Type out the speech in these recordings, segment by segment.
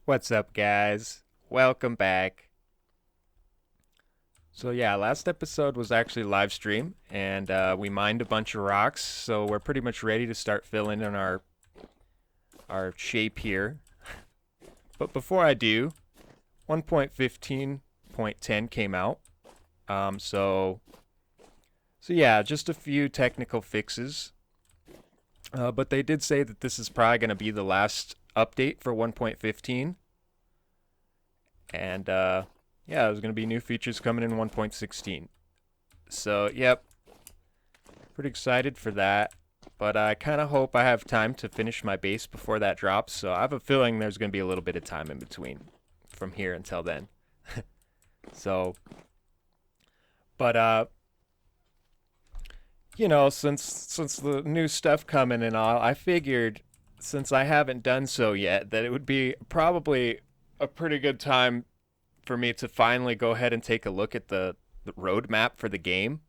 What's up, guys? Welcome back. So yeah, last episode was actually live stream, and we mined a bunch of rocks. So we're pretty much ready to start filling in our shape here. But before I do, 1.15.10 came out. Um, so so yeah, just a few technical fixes. But they did say that this is probably going to be the last update for 1.15, and yeah, there's going to be new features coming in 1.16. So, yep, pretty excited for that. But I kind of hope I have time to finish my base before that drops. So I have a feeling there's going to be a little bit of time in between from here until then. So, but since the new stuff coming and all, I figured since I haven't done so yet that it would be probably a pretty good time for me to finally go ahead and take a look at the roadmap for the game.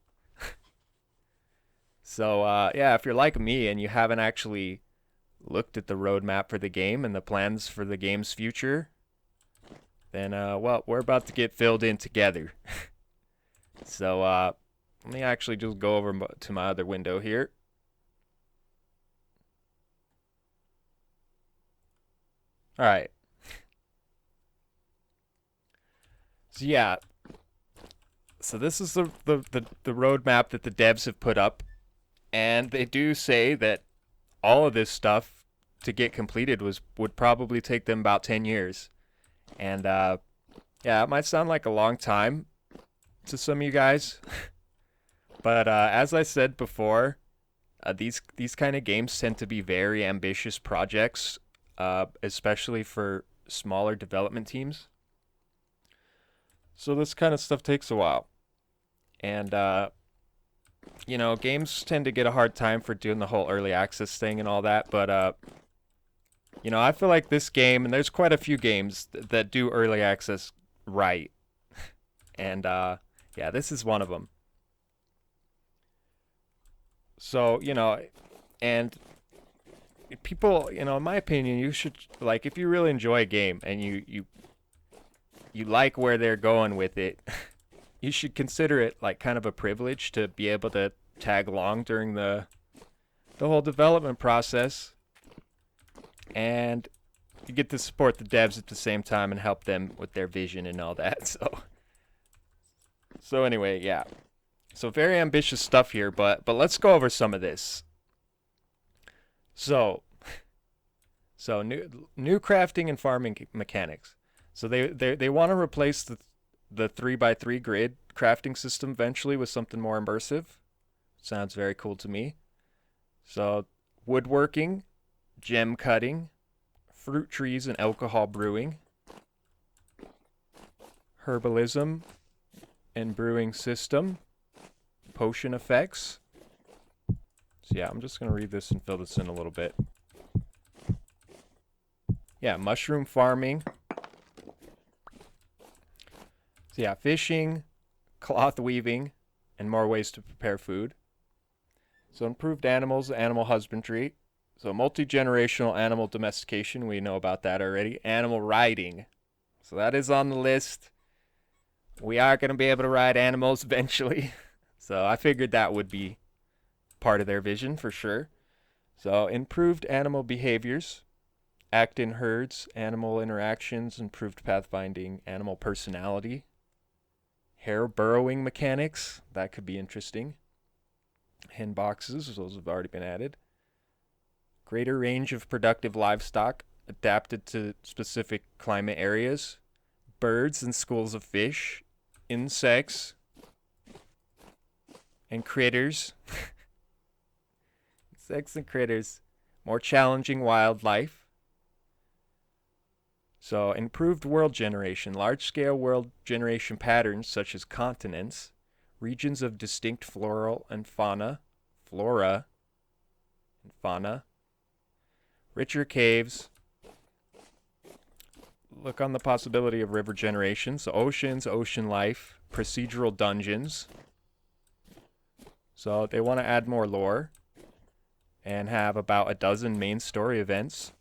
So yeah, if you're like me and you haven't actually looked at the roadmap for the game and the plans for the game's future, then well, we're about to get filled in together. So let me actually just go over to my other window here. All right. So yeah, so this is the roadmap that the devs have put up, and they do say that all of this stuff to get completed would probably take them about 10 years. And yeah, it might sound like a long time to some of you guys, but as I said before, these kind of games tend to be very ambitious projects, especially for smaller development teams. So this kind of stuff takes a while, and games tend to get a hard time for doing the whole early access thing and all that. But I feel like this game, and there's quite a few games that do early access right, and yeah, this is one of them. So and people, in my opinion, you should like if you really enjoy a game and you like where they're going with it, you should consider it like kind of a privilege to be able to tag along during the whole development process, and you get to support the devs at the same time and help them with their vision and all that. So anyway, yeah. So very ambitious stuff here, but let's go over some of this. So so new crafting and farming mechanics. So they want to replace the 3x3 grid crafting system eventually with something more immersive. Sounds very cool to me. So woodworking, gem cutting, fruit trees and alcohol brewing, herbalism and brewing system, potion effects. So yeah, I'm just gonna read this and fill this in a little bit. Yeah, mushroom farming. So yeah, fishing, cloth weaving, and more ways to prepare food. So improved animals, animal husbandry. So multi-generational animal domestication, we know about that already. Animal riding. So that is on the list. We are going to be able to ride animals eventually. So I figured that would be part of their vision for sure. So improved animal behaviors, act in herds, animal interactions, improved pathfinding, animal personality, hair burrowing mechanics. That could be interesting. Hen boxes, those have already been added. Greater range of productive livestock adapted to specific climate areas. Birds and schools of fish. Insects. And critters. Insects and critters. More challenging wildlife. So, improved world generation. Large scale world generation patterns such as continents. Regions of distinct floral and fauna. Flora and fauna. Richer caves. Look on the possibility of river generation. So oceans, ocean life, procedural dungeons. So they want to add more lore and have about a dozen main story events.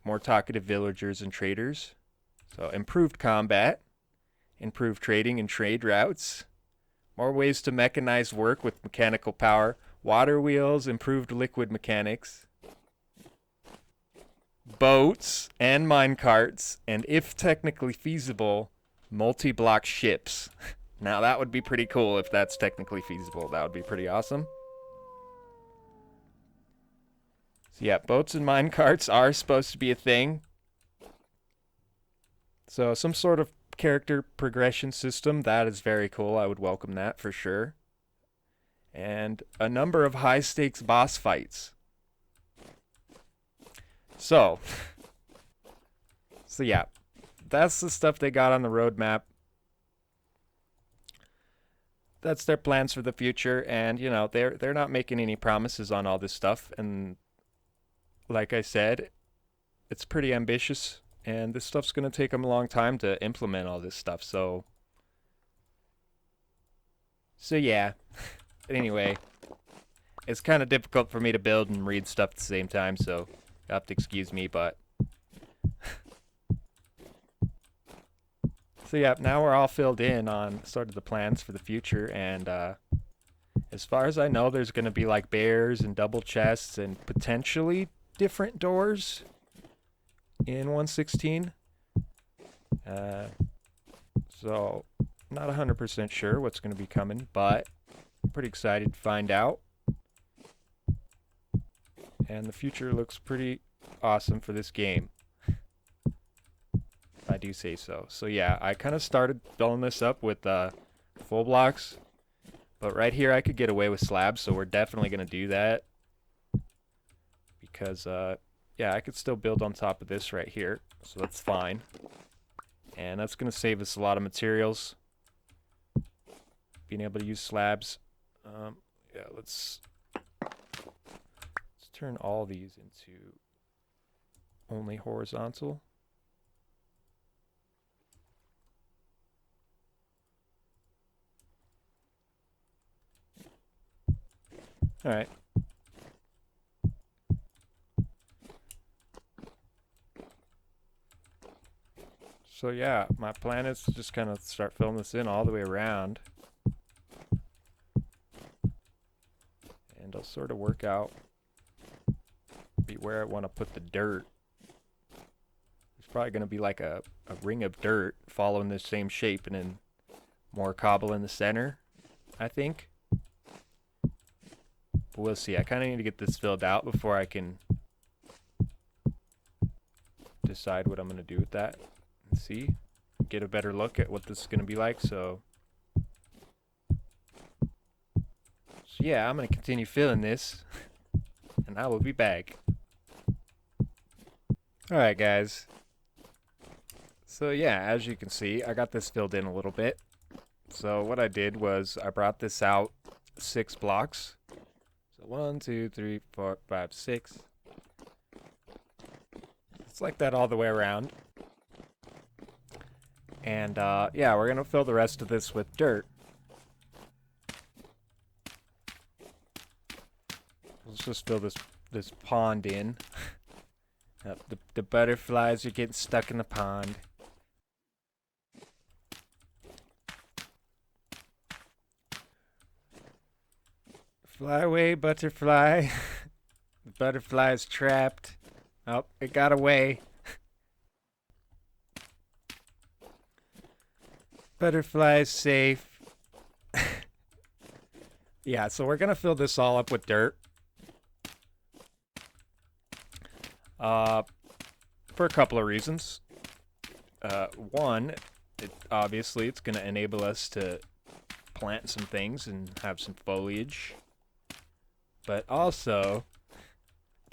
more talkative villagers and traders. So improved combat, improved trading and trade routes, more ways to mechanize work with mechanical power, water wheels, improved liquid mechanics, boats and mine carts, and if technically feasible, multi-block ships. Now that would be pretty cool if that's technically feasible. That would be pretty awesome. So yeah, boats and mine carts are supposed to be a thing. So some sort of character progression system, that is very cool. I would welcome that for sure. And a number of high stakes boss fights. So yeah, that's the stuff they got on the roadmap. That's their plans for the future, and you know, they're not making any promises on all this stuff, and like I said, it's pretty ambitious, and this stuff's going to take them a long time to implement all this stuff. So yeah. Anyway, it's kind of difficult for me to build and read stuff at the same time, so you have to excuse me, but so yeah, now we're all filled in on sort of the plans for the future, and as far as I know, there's going to be like bears and double chests and potentially different doors in 1.16. So not 100% sure what's going to be coming, but I'm pretty excited to find out. And the future looks pretty awesome for this game. I do say so. So yeah, I kind of started filling this up with full blocks, but right here I could get away with slabs, so we're definitely going to do that. Because, yeah, I could still build on top of this right here, so that's fine. And that's going to save us a lot of materials, being able to use slabs. Yeah, let's turn all these into only horizontal. All right. So yeah, my plan is to just kind of start filling this in all the way around. And I'll sort of work out where I want to put the dirt. There's probably going to be like a ring of dirt following the same shape, and then more cobble in the center, I think. But we'll see. I kind of need to get this filled out before I can decide what I'm going to do with that. And see, get a better look at what this is going to be like. So yeah, I'm going to continue filling this, and I will be back. Alright guys, so yeah, as you can see, I got this filled in a little bit. So what I did was I brought this out 6 blocks. So 1, 2, 3, 4, 5, 6. It's like that all the way around. And yeah, we're going to fill the rest of this with dirt. Let's just fill this pond in. The butterflies are getting stuck in the pond. Fly away, butterfly. The butterfly is trapped. Oh, it got away. Butterfly is safe. Yeah, so we're gonna fill this all up with dirt. For a couple of reasons. One, obviously it's gonna enable us to plant some things and have some foliage. But also,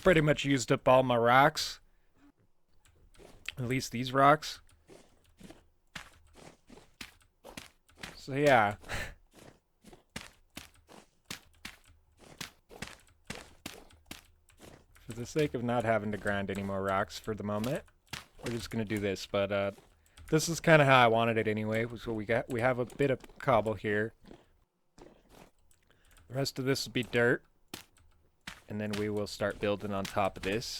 pretty much used up all my rocks. At least these rocks. So yeah. For the sake of not having to grind any more rocks for the moment, we're just gonna do this. But this is kind of how I wanted it anyway. So we have a bit of cobble here. The rest of this will be dirt, and then we will start building on top of this.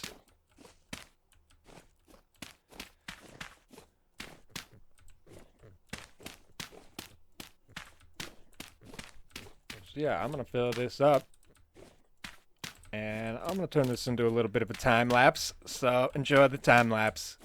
So yeah, I'm gonna fill this up. And I'm gonna turn this into a little bit of a time lapse. So enjoy the time lapse.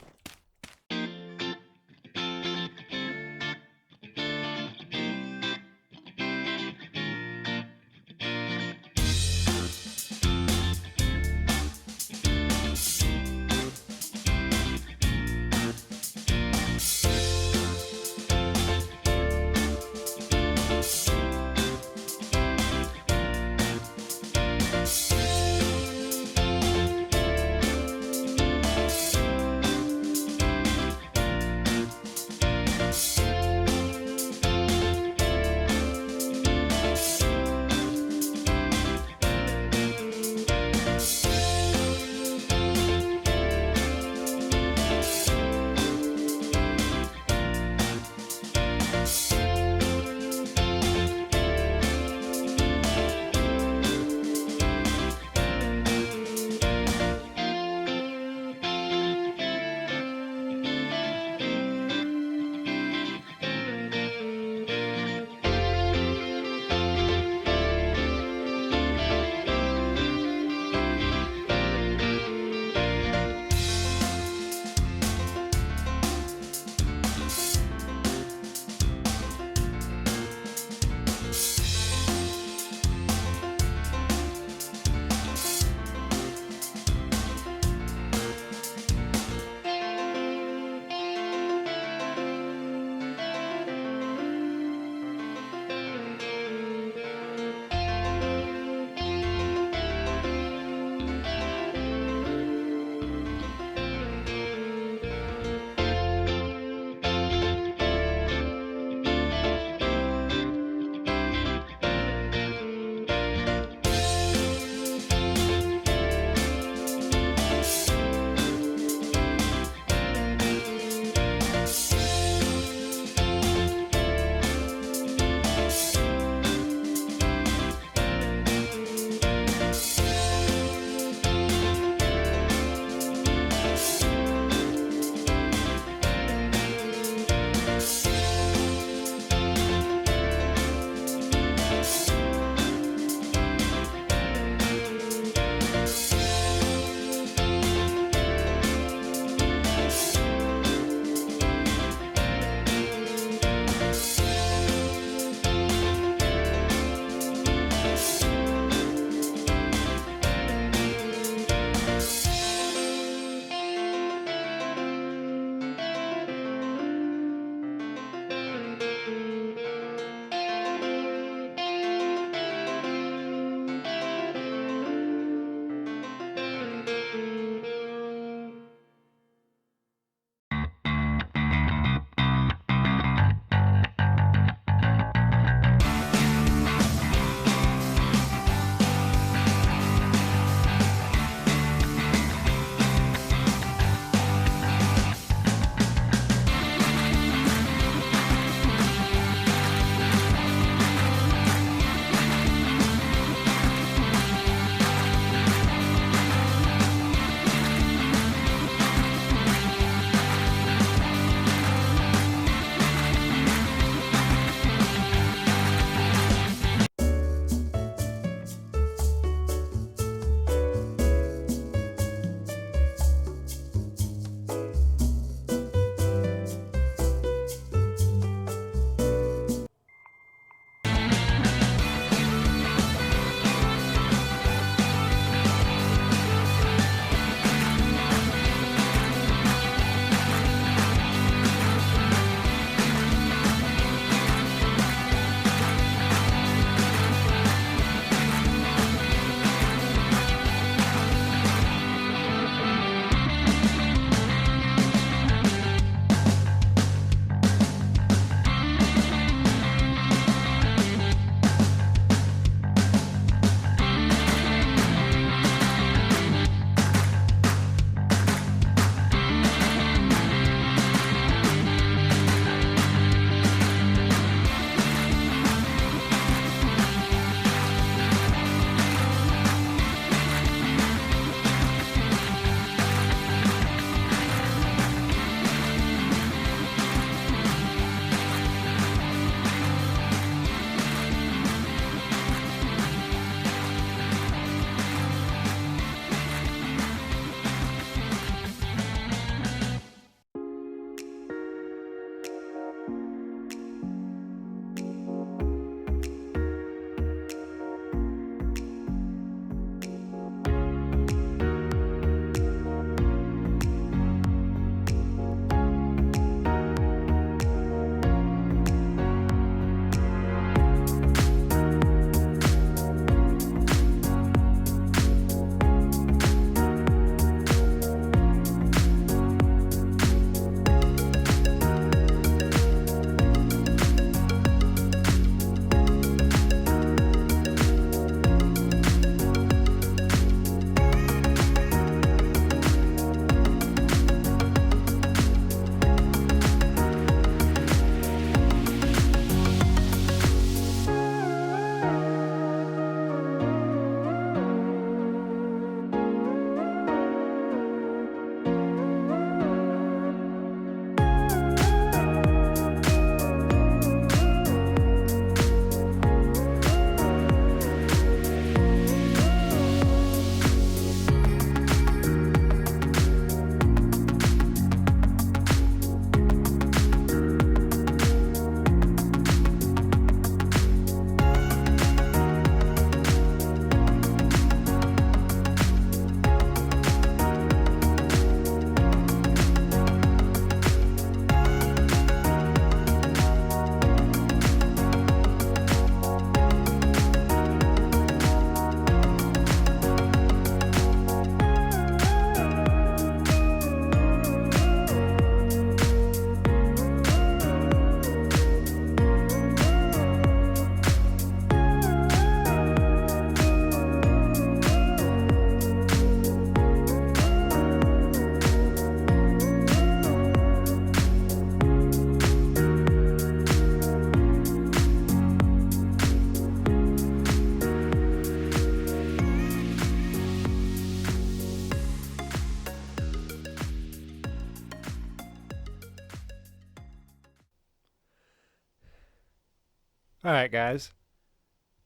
All right, guys.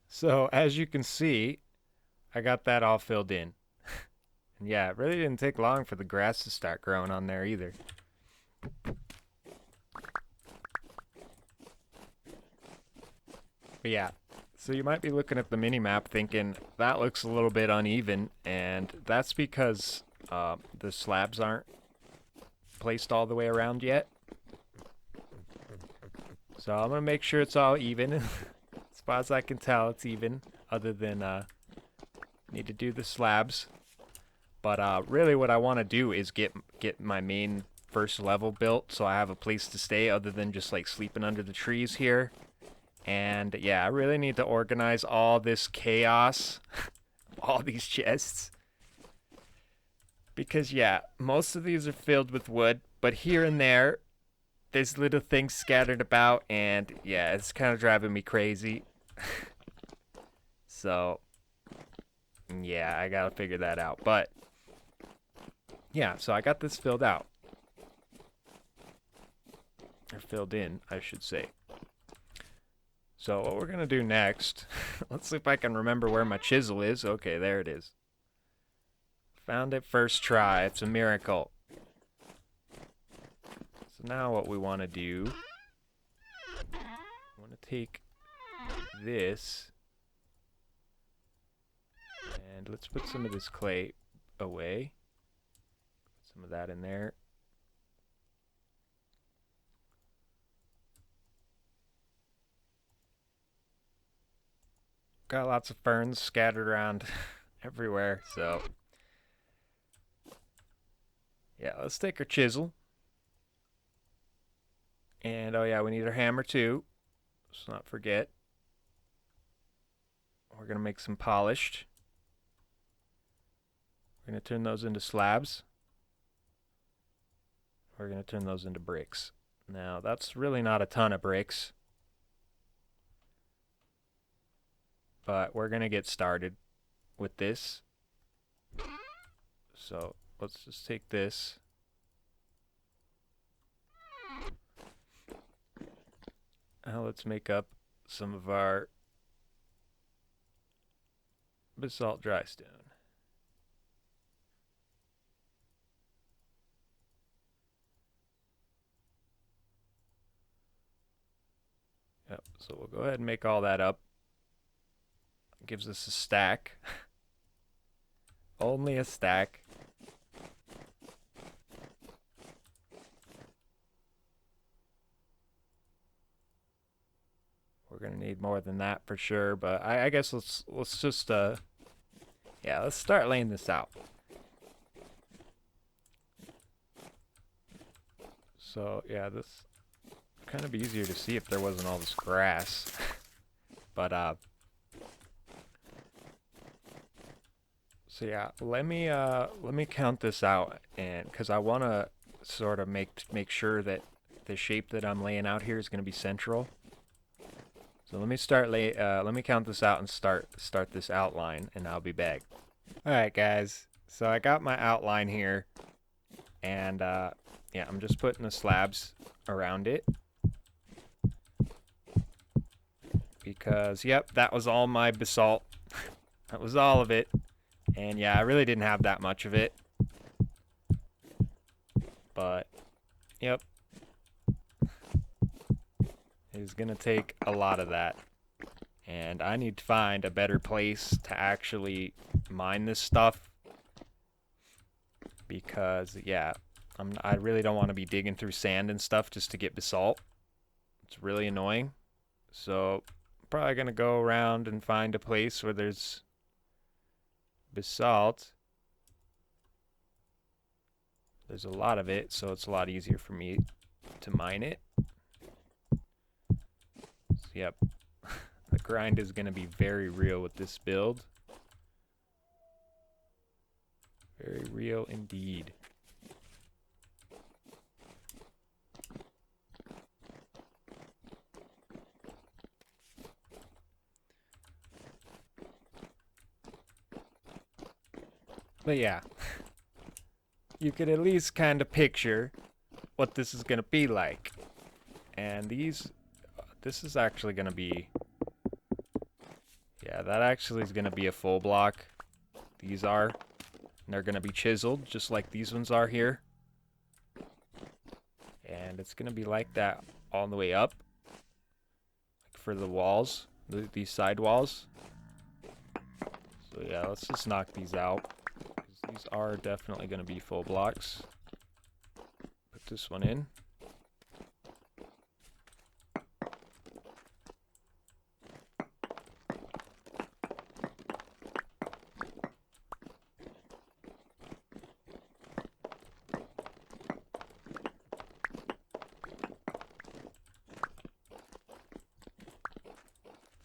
So as you can see, I got that all filled in. And yeah, it really didn't take long for the grass to start growing on there either. But yeah, so you might be looking at the mini map thinking that looks a little bit uneven, and that's because the slabs aren't placed all the way around yet. So I'm gonna make sure it's all even. As far as I can tell, it's even. Other than need to do the slabs. But really, what I want to do is get my main first level built, so I have a place to stay other than just like sleeping under the trees here. And yeah, I really need to organize all this chaos, all these chests. Because yeah, most of these are filled with wood, but here and there's little things scattered about, and yeah, it's kind of driving me crazy. So yeah, I gotta figure that out. But yeah, so I got this filled out. Or filled in, I should say. So what we're gonna do next, let's see if I can remember where my chisel is. Okay, there it is. Found it first try. It's a miracle. So now what we want to do, I want to take this, and let's put some of this clay away. Put some of that in there. Got lots of ferns scattered around everywhere, so yeah, let's take our chisel. And oh yeah, we need our hammer too. Let's not forget. We're gonna make some polished. We're gonna turn those into slabs. We're gonna turn those into bricks. Now that's really not a ton of bricks, but we're gonna get started with this. So let's just take this. Now let's make up some of our basalt dry stone. Yep, so we'll go ahead and make all that up. It gives us a stack. Only a stack. We're gonna need more than that for sure, but I guess let's just yeah, let's start laying this out. So yeah, this kind of easier to see if there wasn't all this grass. But so yeah, let me count this out, and because I want to sort of make sure that the shape that I'm laying out here is going to be central. So let me count this out and start this outline, and I'll be back. All right, guys. So I got my outline here, and yeah, I'm just putting the slabs around it. Because, yep, that was all my basalt. That was all of it. And yeah, I really didn't have that much of it. But, yep. It's gonna take a lot of that. And I need to find a better place to actually mine this stuff. Because, yeah, I really don't want to be digging through sand and stuff just to get basalt. It's really annoying. So, probably gonna go around and find a place where there's basalt. There's a lot of it, so it's a lot easier for me to mine it. So, yep, the grind is gonna be very real with this build. Very real indeed. But yeah, you could at least kind of picture what this is going to be like. And this is actually going to be Yeah, that actually is going to be a full block. These are. And they're going to be chiseled, just like these ones are here. And it's going to be like that all the way up. Like for the walls, these side walls. So yeah, let's just knock these out. These are definitely going to be full blocks. Put this one in.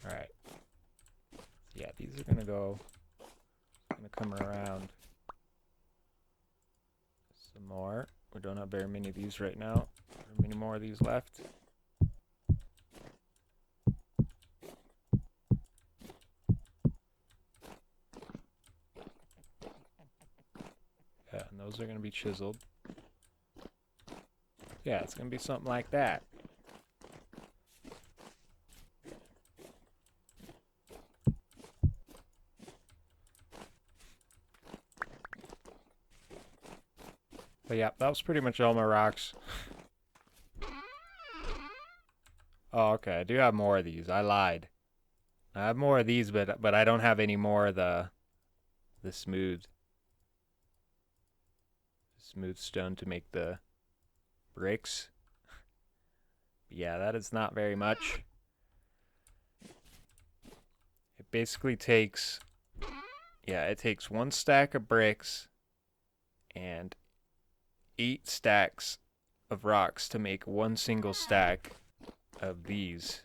Alright. Yeah, these are going to go... Gonna come around some more. We don't have very many of these right now. How many more of these left? Yeah, and those are gonna be chiseled. Yeah, it's gonna be something like that. But yeah, that was pretty much all my rocks. Oh, okay. I do have more of these. I lied. I have more of these, but I don't have any more of the smooth stone to make the bricks. Yeah, that is not very much. It basically takes, yeah, it takes 1 stack of bricks and 8 stacks of rocks to make 1 single stack of these.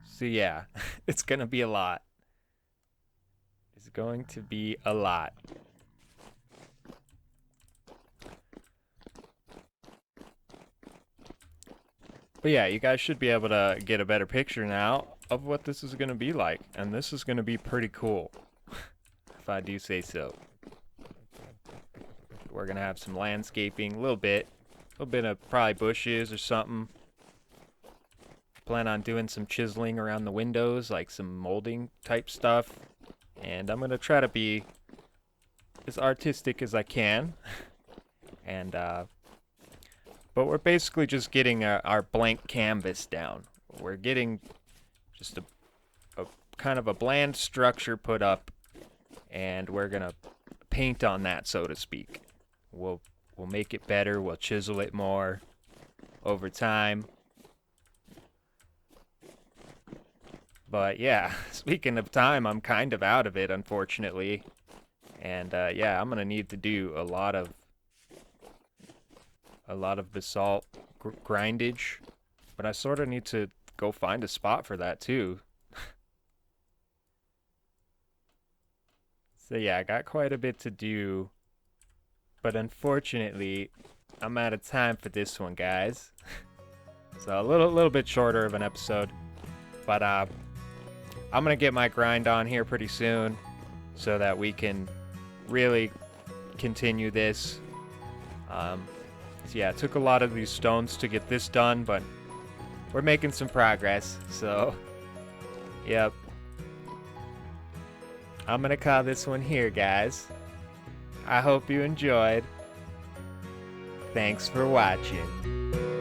So yeah, it's gonna be a lot. It's going to be a lot. But yeah, you guys should be able to get a better picture now of what this is gonna be like. And this is gonna be pretty cool, if I do say so. We're gonna have some landscaping, a little bit of probably bushes or something. Plan on doing some chiseling around the windows, like some molding type stuff. And I'm gonna try to be as artistic as I can. And but we're basically just getting our blank canvas down. We're getting just a kind of a bland structure put up, and we're gonna paint on that, so to speak. We'll make it better. We'll chisel it more over time. But yeah, speaking of time, I'm kind of out of it, unfortunately. And yeah, I'm gonna need to do a lot of basalt grindage, but I sort of need to go find a spot for that too. So yeah, I got quite a bit to do, but unfortunately, I'm out of time for this one, guys. So a little bit shorter of an episode, but I'm gonna get my grind on here pretty soon, so that we can really continue this. So yeah, it took a lot of these stones to get this done, but we're making some progress. So, yep. I'm gonna call this one here, guys. I hope you enjoyed. Thanks for watching.